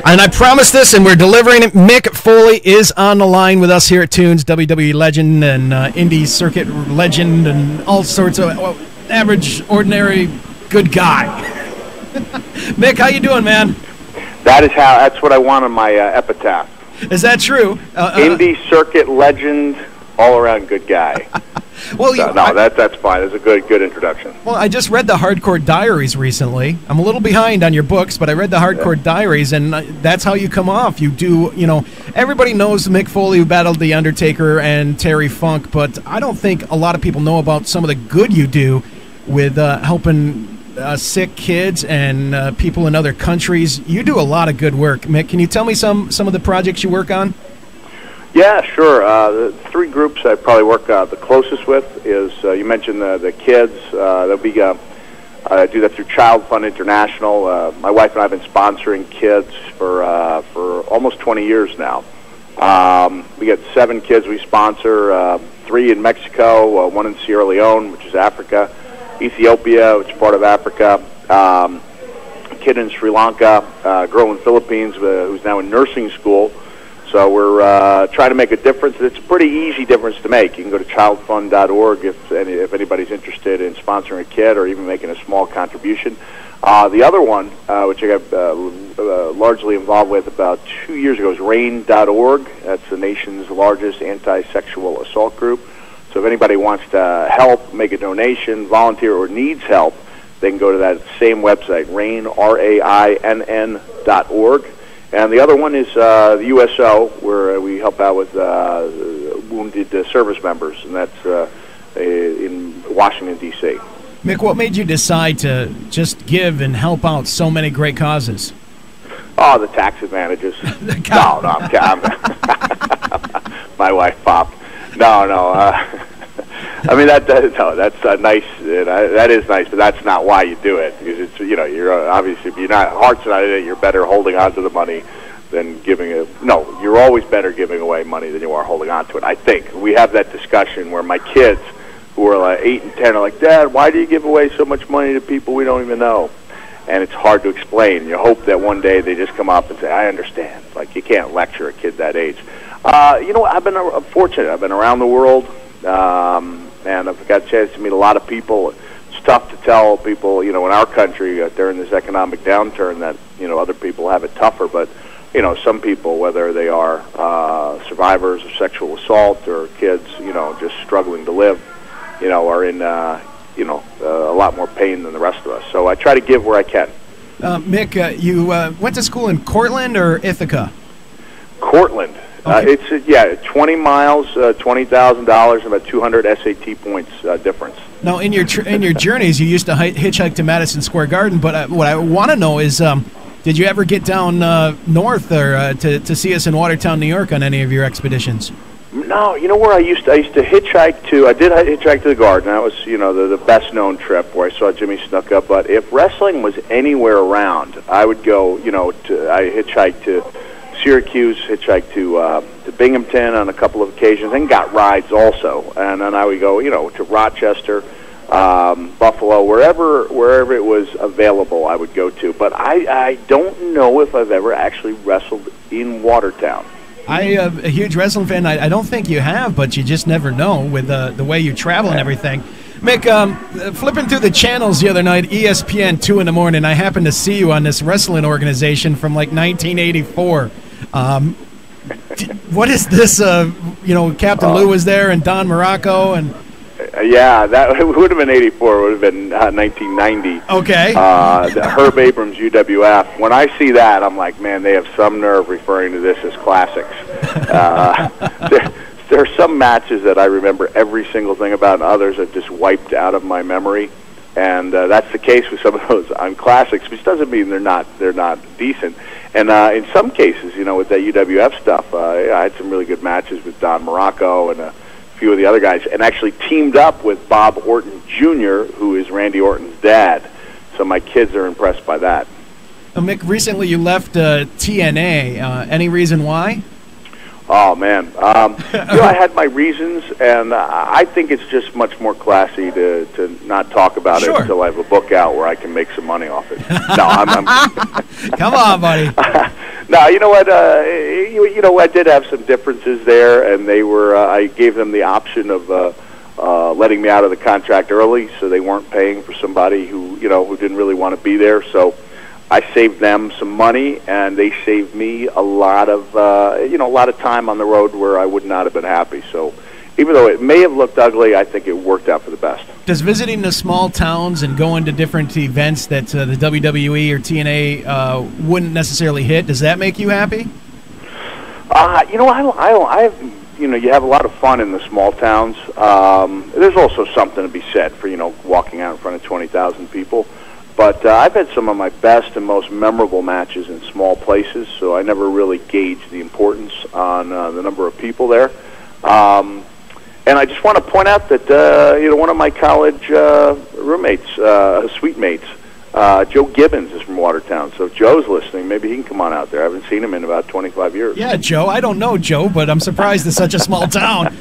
And I promised this, and we're delivering it. Mick Foley is on the line with us here at Tunes, WWE legend and indie circuit legend and all sorts of average, ordinary, good guy. Mick, how you doing, man? That's what I want on my epitaph. Is that true? Indie circuit legend, all-around good guy. Well, that's fine. It's a good introduction. Well, I just read the Hardcore Diaries recently. I'm a little behind on your books, but I read the Hardcore Diaries, and that's how you come off. You do, everybody knows Mick Foley, who battled The Undertaker and Terry Funk, but I don't think a lot of people know about some of the good you do with helping sick kids and people in other countries. You do a lot of good work. Mick, can you tell me some of the projects you work on? Yeah, sure. The three groups I probably work the closest with is, you mentioned the kids. I do that through Child Fund International. My wife and I have been sponsoring kids for almost 20 years now. We got 7 kids we sponsor, 3 in Mexico, 1 in Sierra Leone, which is Africa, Ethiopia, which is part of Africa, a kid in Sri Lanka, a girl in the Philippines who's now in nursing school. So we're trying to make a difference. It's a pretty easy difference to make. You can go to childfund.org if anybody's interested in sponsoring a kid or even making a small contribution. The other one, which I got largely involved with about 2 years ago, is RAIN.org. That's the nation's largest anti-sexual assault group. So if anybody wants to help, make a donation, volunteer, or needs help, they can go to that same website, RAIN, RAINN.org. And the other one is the USO, where we help out with wounded service members, and that's in Washington, D.C. Mick, what made you decide to just give and help out so many great causes? Oh, the tax advantages. No, I'm my wife popped. No. I mean that's nice. That is nice, but that's not why you do it. Because it's you're obviously if you're not heart's not in it, you're better holding on to the money than giving it. No, you're always better giving away money than you are holding on to it. I think we have that discussion where my kids, who are like 8 and 10, are like, "Dad, why do you give away so much money to people we don't even know?" And it's hard to explain. You hope that one day they just come up and say, "I understand." Like you can't lecture a kid that age. I've been fortunate. I've been around the world. And I've got a chance to meet a lot of people. It's tough to tell people, in our country during this economic downturn that, other people have it tougher. But, some people, whether they are survivors of sexual assault or kids, just struggling to live, are in, a lot more pain than the rest of us. So I try to give where I can. Mick, you went to school in Cortland or Ithaca? Cortland. Okay. It's 20 miles, $20,000, about 200 SAT points difference. Now, in your journeys, you used to hitchhike to Madison Square Garden, but what I want to know is, did you ever get down north or to see us in Watertown, New York, on any of your expeditions? No, where I used to hitchhike to. I did hitchhike to the Garden. That was the best known trip where I saw Jimmy Snuka. But if wrestling was anywhere around, I would go. I hitchhiked to Syracuse, hitchhiked to Binghamton on a couple of occasions, and got rides also. And then I would go, to Rochester, Buffalo, wherever it was available, I would go to. But I don't know if I've ever actually wrestled in Watertown. I am a huge wrestling fan. I don't think you have, but you just never know with the way you travel and everything. Mick, flipping through the channels the other night, ESPN 2 in the morning, I happened to see you on this wrestling organization from like 1984. What is this? Captain Lou was there and Don Morocco and. Yeah, that would have been 84. It would have been 1990. Okay. Herb Abrams UWF. When I see that, I'm like, man, they have some nerve referring to this as classics. There are some matches that I remember every single thing about, and others have just wiped out of my memory. And that's the case with some of those on classics, which doesn't mean they're not decent. And in some cases, with that UWF stuff, I had some really good matches with Don Morocco and a few of the other guys, and actually teamed up with Bob Orton Jr., who is Randy Orton's dad. So my kids are impressed by that. Mick, recently you left TNA. Any reason why? Oh, man. I had my reasons, and I think it's just much more classy to not talk about it until I have a book out where I can make some money off it. No, I'm Come on, buddy. No, you know what? You know, I did have some differences there, and they were. I gave them the option of letting me out of the contract early, so they weren't paying for somebody who didn't really want to be there. So I saved them some money, and they saved me a lot of time on the road where I would not have been happy. So even though it may have looked ugly, I think it worked out for the best. Does visiting the small towns and going to different events that the WWE or TNA wouldn't necessarily hit, does that make you happy? You have a lot of fun in the small towns. There's also something to be said for walking out in front of 20,000 people. But I've had some of my best and most memorable matches in small places, so I never really gauged the importance on the number of people there. And I just want to point out that one of my college roommates, suite mates, Joe Gibbons is from Watertown. So if Joe's listening, maybe he can come on out there. I haven't seen him in about 25 years. Yeah, Joe. I don't know Joe, but I'm surprised it's such a small town.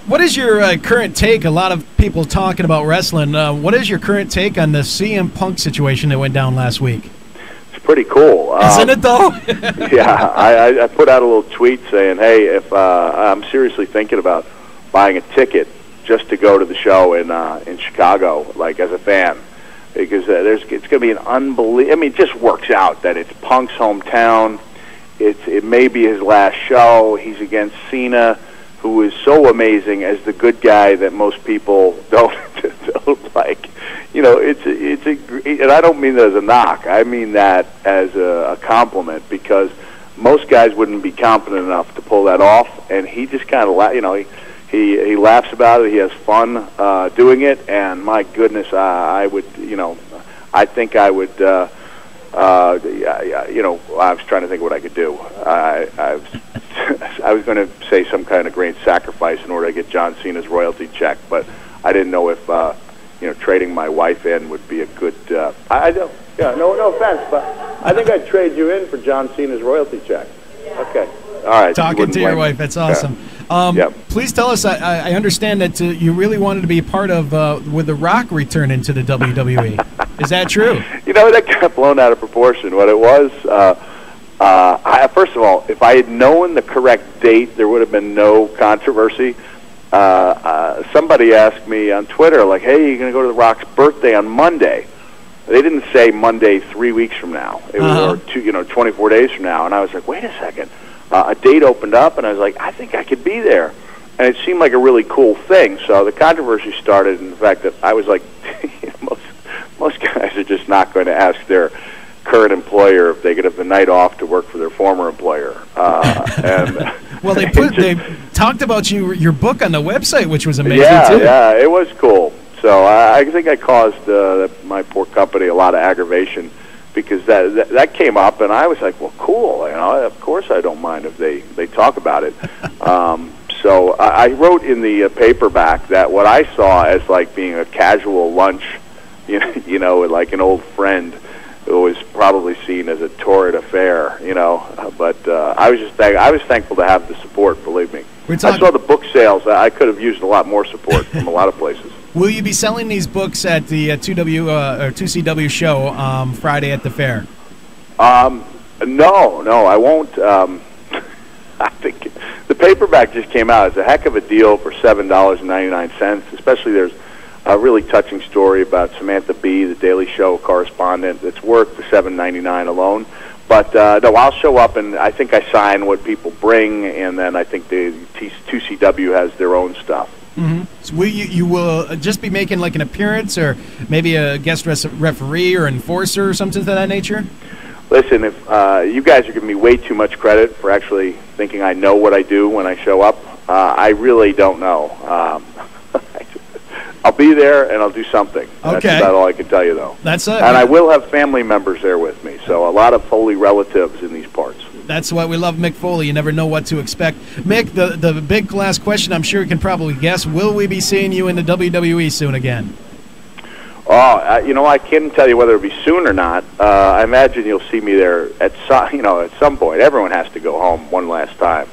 What is your current take? A lot of people talking about wrestling. What is your current take on the CM Punk situation that went down last week? It's pretty cool. Isn't it, though? Yeah, I put out a little tweet saying, hey, if I'm seriously thinking about buying a ticket just to go to the show in Chicago, like as a fan, because it's going to be an unbelievable. I mean, it just works out that it's Punk's hometown. It may be his last show. He's against Cena, who is so amazing as the good guy that most people don't like. And I don't mean that as a knock. I mean that as a compliment, because most guys wouldn't be confident enough to pull that off, and he just kind of, he laughs about it. He has fun doing it, and my goodness, I would, I think I would, I was trying to think what I could do. I was going to say some kind of great sacrifice in order to get John Cena's royalty check, but I didn't know if, trading my wife in would be a good. I don't. Yeah, no offense, but I think I'd trade you in for John Cena's royalty check. Okay. All right. Talking to your wife, that's awesome. Yeah. Please tell us, I understand that you really wanted to be a part of with The Rock returning to the WWE. Is that true? That got blown out of proportion. What it was, first of all, if I had known the correct date, there would have been no controversy. Somebody asked me on Twitter, like, hey, you're going to go to The Rock's birthday on Monday. They didn't say Monday 3 weeks from now. It was, or 24 days from now. And I was like, wait a second. A date opened up, and I was like, I think I could be there. And it seemed like a really cool thing. So the controversy started in the fact that I was like, most guys are just not going to ask their current employer if they could have the night off to work for their former employer. Well, they talked about your book on the website, which was amazing too. Yeah, it was cool. So I think I caused my poor company a lot of aggravation, because that came up, and I was like, well, cool. Of course I don't mind if they talk about it. So I wrote in the paperback that what I saw as like being a casual lunch, like an old friend, it was probably seen as a torrid affair, But I was thankful to have the support. Believe me, I saw the book sales. I could have used a lot more support from a lot of places. Will you be selling these books at the 2CW show Friday at the fair? No, I won't. I think the paperback just came out. It's a heck of a deal for $7.99. Especially there's a really touching story about Samantha Bee, the Daily Show correspondent. It's worth the $7.99 alone. But no, I'll show up, and I think I sign what people bring, and then I think the 2CW has their own stuff. Mm-hmm. So you will just be making like an appearance, or maybe a guest referee or enforcer or something of that nature? Listen, if you guys are giving me way too much credit for actually thinking I know what I do when I show up, I really don't know. I'll be there, and I'll do something. Okay. That's about all I can tell you, though. That's it. And I will have family members there with me, so a lot of Foley relatives in these parts. That's why we love Mick Foley. You never know what to expect. Mick, the big last question, I'm sure you can probably guess, will we be seeing you in the WWE soon again? Oh, I can't tell you whether it'll be soon or not. I imagine you'll see me there at some point. Everyone has to go home one last time.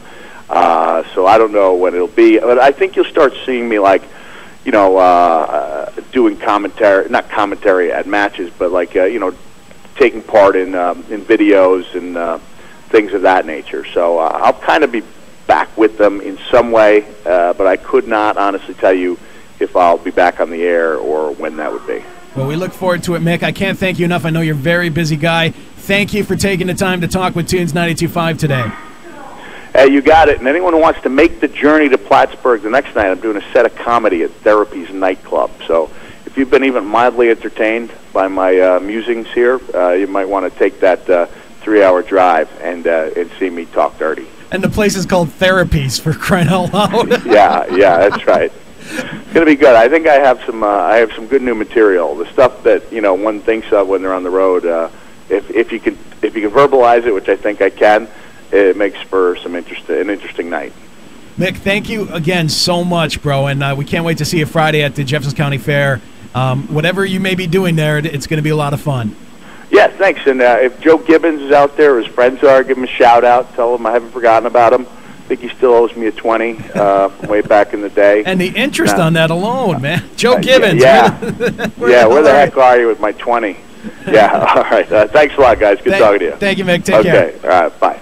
So I don't know when it'll be. But I think you'll start seeing me, like, doing commentary, not commentary at matches, but like, taking part in videos and things of that nature. So I'll kind of be back with them in some way, but I could not honestly tell you if I'll be back on the air or when that would be. Well, we look forward to it, Mick. I can't thank you enough. I know you're a very busy guy. Thank you for taking the time to talk with Tunes 92.5 today. Hey, you got it. And anyone who wants to make the journey to Plattsburgh the next night, I'm doing a set of comedy at Therapy's nightclub. So if you've been even mildly entertained by my musings here, you might want to take that 3-hour drive and see me talk dirty. And the place is called Therapies, for crying out loud. yeah, that's right. It's going to be good. I think I have some good new material. The stuff that one thinks of when they're on the road. If you can verbalize it, which I think I can, it makes for an interesting night. Mick, thank you again so much, bro, and we can't wait to see you Friday at the Jefferson County Fair. Whatever you may be doing there, it's going to be a lot of fun. Yeah, thanks. And if Joe Gibbons is out there, his friends are, give him a shout-out. Tell him I haven't forgotten about him. I think he still owes me a 20 from way back in the day. And the interest on that alone, man. Joe Gibbons. Yeah, where the heck are you with my 20? Yeah, all right. Thanks a lot, guys. Good talking to you. Thank you, Mick. Take care. Okay, all right, bye.